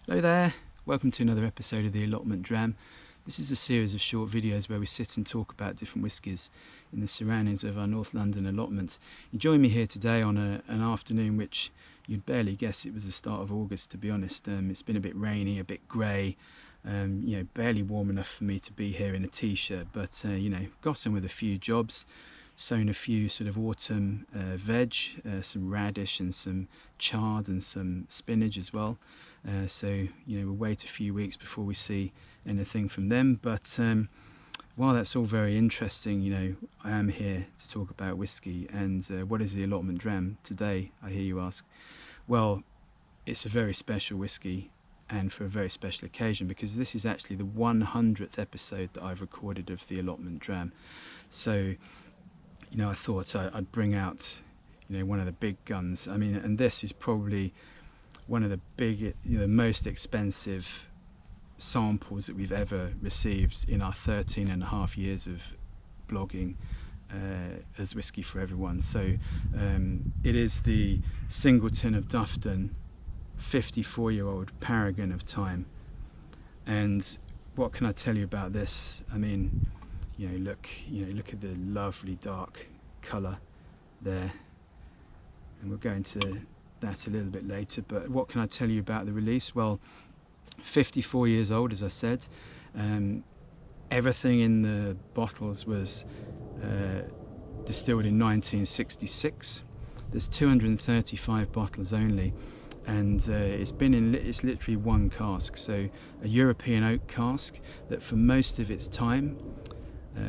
Hello there, welcome to another episode of the Allotment Dram. This is a series of short videos where we sit and talk about different whiskies in the surroundings of our North London allotment. You join me here today on an afternoon which you'd barely guess it was the start of August, to be honest. It's been a bit rainy, a bit grey, barely warm enough for me to be here in a t-shirt, but got on with a few jobs. Sown a few sort of autumn veg, some radish and some chard and some spinach as well. We'll wait a few weeks before we see anything from them. But while that's all very interesting, I am here to talk about whiskey. And what is the Allotment Dram today, I hear you ask? Well, it's a very special whiskey, and for a very special occasion, because this is actually the 100th episode that I've recorded of the Allotment Dram. So I thought I'd bring out, one of the big guns. I mean, and this is probably one of the big, most expensive samples that we've ever received in our 13.5 years of blogging as Whisky for Everyone. So it is the Singleton of Dufton, 54-year-old paragon of time. And what can I tell you about this? I mean, look at the lovely dark colour there, and we'll go into that a little bit later. But what can I tell you about the release? Well, 54 years old, as I said. Everything in the bottles was distilled in 1966. There's 235 bottles only, and it's literally one cask, so a European oak cask that for most of its time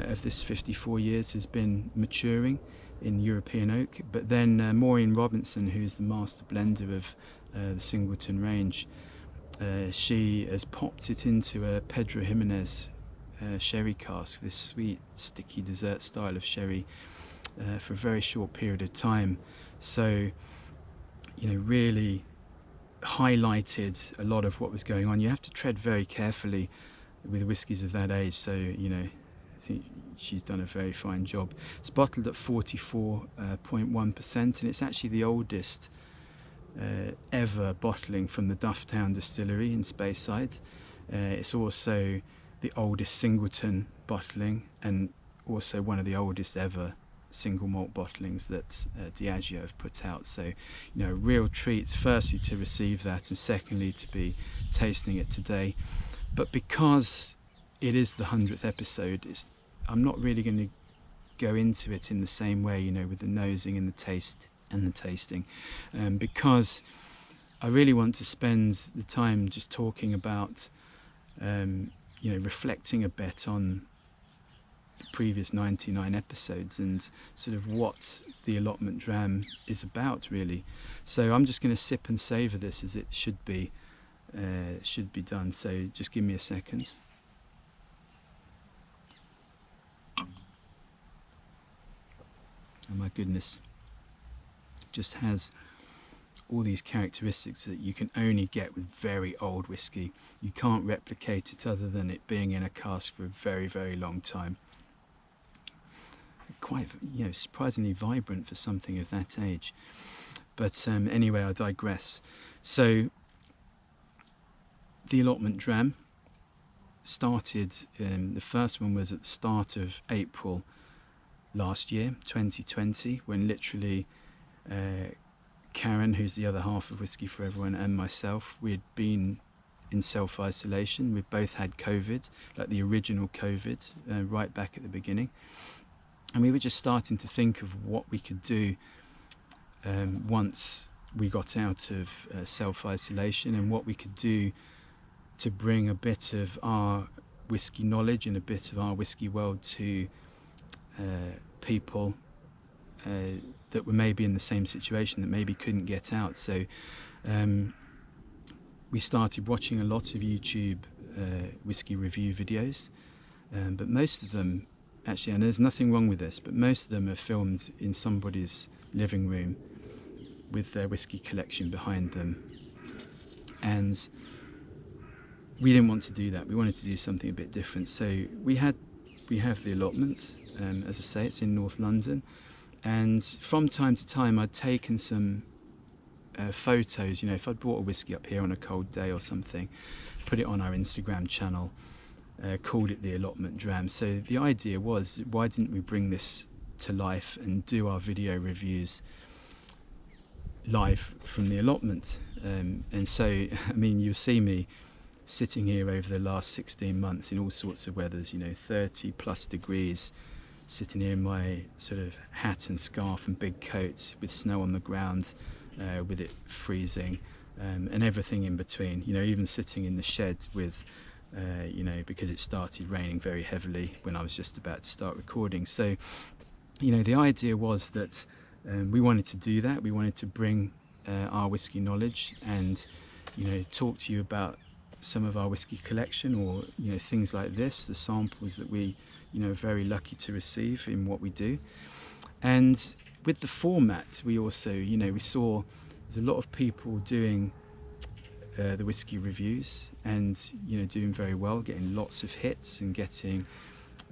of this 54 years has been maturing in European oak. But then Maureen Robinson, who's the master blender of the Singleton range, she has popped it into a Pedro Jimenez sherry cask, this sweet sticky dessert style of sherry, for a very short period of time. So really highlighted a lot of what was going on. You have to tread very carefully with whiskies of that age, so I think she's done a very fine job. It's bottled at 44.1%, and it's actually the oldest ever bottling from the Dufftown distillery in Speyside. It's also the oldest Singleton bottling, and also one of the oldest ever single malt bottlings that Diageo have put out. So a real treat, firstly to receive that, and secondly to be tasting it today. But because it is the 100th episode, I'm not really going to go into it in the same way, with the nosing and the taste and the tasting, because I really want to spend the time just talking about, reflecting a bit on the previous 99 episodes and sort of what the Allotment Dram is about, really. So I'm just going to sip and savour this as it should be done. So just give me a second. Oh my goodness, just has all these characteristics that you can only get with very old whiskey. You can't replicate it other than it being in a cask for a very, very long time. Quite, surprisingly vibrant for something of that age. But anyway, I digress. So the Allotment Dram started, the first one was at the start of April last year, 2020, when literally Karen, who's the other half of Whisky for Everyone, and myself, we had been in self-isolation. We both had COVID, like the original COVID, right back at the beginning. And we were just starting to think of what we could do once we got out of self-isolation, and what we could do to bring a bit of our whisky knowledge and a bit of our whisky world to people that were maybe in the same situation, that maybe couldn't get out. So we started watching a lot of YouTube whisky review videos, but most of them, actually, and there's nothing wrong with this, but most of them are filmed in somebody's living room with their whisky collection behind them. And we didn't want to do that. We wanted to do something a bit different. So we have the allotment. As I say, it's in North London, and from time to time I'd taken some photos, you know, if I'd bought a whiskey up here on a cold day or something, put it on our Instagram channel, called it the Allotment Dram. So the idea was, why didn't we bring this to life and do our video reviews live from the allotment? And so, I mean, you'll see me sitting here over the last 16 months in all sorts of weathers, you know, 30 plus degrees, sitting here in my sort of hat and scarf and big coat with snow on the ground, with it freezing, and everything in between, you know, even sitting in the shed with you know, because it started raining very heavily when I was just about to start recording. So, you know, the idea was that we wanted to do that. We wanted to bring our whiskey knowledge and, you know, talk to you about some of our whiskey collection, or, you know, things like this, the samples that we, you know, are very lucky to receive in what we do. And with the format, we also, you know, we saw there's a lot of people doing the whiskey reviews and, you know, doing very well, getting lots of hits and getting,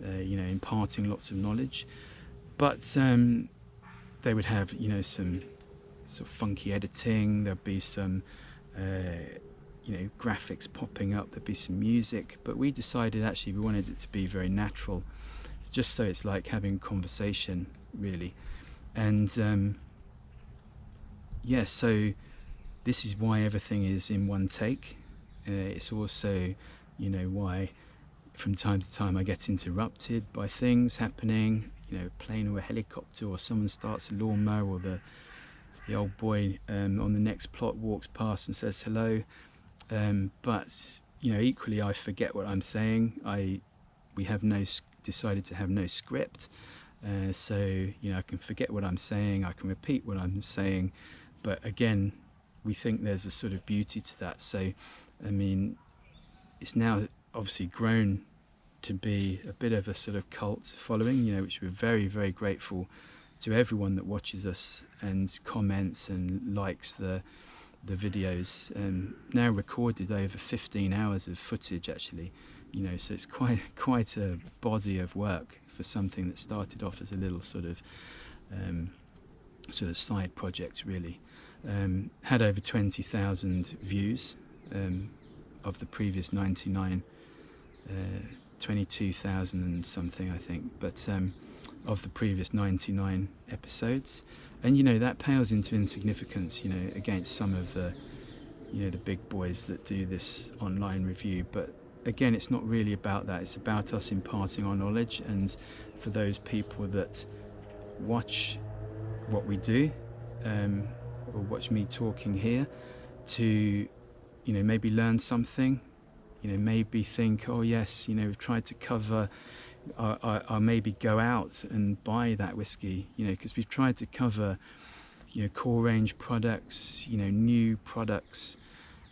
you know, imparting lots of knowledge. But they would have, you know, some sort of funky editing, there'd be some, you know, graphics popping up, there'd be some music. But we decided actually we wanted it to be very natural, just so it's like having a conversation, really. And yeah, so this is why everything is in one take. It's also, you know, why from time to time I get interrupted by things happening, you know, a plane or a helicopter, or someone starts a lawnmower, or the old boy on the next plot walks past and says hello. But, you know, equally I forget what I'm saying. We have decided to have no script. So, you know, I can forget what I'm saying, I can repeat what I'm saying, but again, we think there's a sort of beauty to that. So, I mean, it's now obviously grown to be a bit of a sort of cult following, you know, which we're very, very grateful to everyone that watches us and comments and likes the videos. Now recorded over 15 hours of footage, actually, you know, so it's quite a body of work for something that started off as a little sort of side project, really. Had over 20,000 views of the previous 99, 22,000 and something, I think, but of the previous 99 episodes. And, you know, that pales into insignificance, you know, against some of the, you know, the big boys that do this online review. But again, it's not really about that. It's about us imparting our knowledge, and for those people that watch what we do, or watch me talking here, to, you know, maybe learn something, you know, maybe think, oh yes, you know, we've tried to cover, or maybe go out and buy that whiskey, you know, because we've tried to cover, you know, core range products, you know, new products,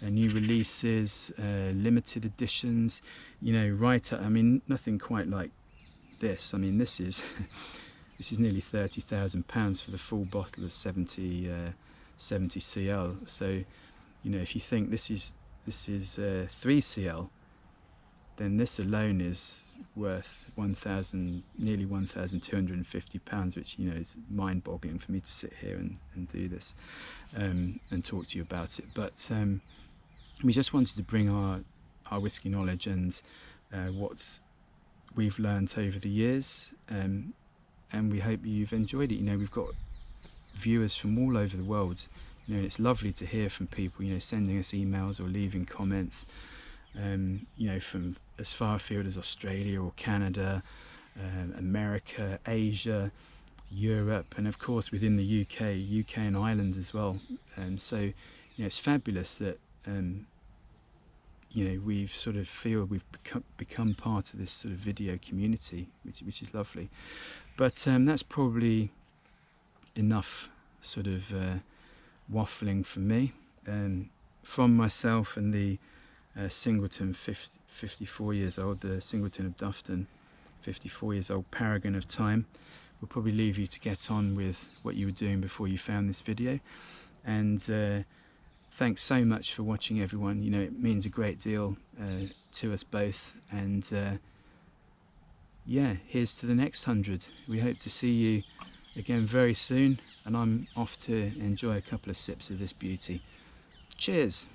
new releases, limited editions, you know, right up, I mean, nothing quite like this. I mean, this is this is nearly £30,000 for the full bottle of 70 CL. So, you know, if you think this is 3 CL, then this alone is worth nearly £1,250, which, you know, is mind-boggling for me to sit here and do this and talk to you about it. But we just wanted to bring our whiskey knowledge and what we've learnt over the years, and we hope you've enjoyed it. You know, we've got viewers from all over the world, you know, and it's lovely to hear from people, you know, sending us emails or leaving comments, you know, from as far afield as Australia or Canada, America, Asia, Europe, and of course within the UK and Ireland as well. So, you know, it's fabulous that you know, we've sort of feel we've become part of this sort of video community, which is lovely. But that's probably enough sort of waffling from me, from myself and the Singleton, 54 years old, the Singleton of Dufton, 54 years old paragon of time. We'll probably leave you to get on with what you were doing before you found this video. And thanks so much for watching, everyone. You know, it means a great deal to us both. And yeah, here's to the next 100. We hope to see you again very soon. and I'm off to enjoy a couple of sips of this beauty. Cheers!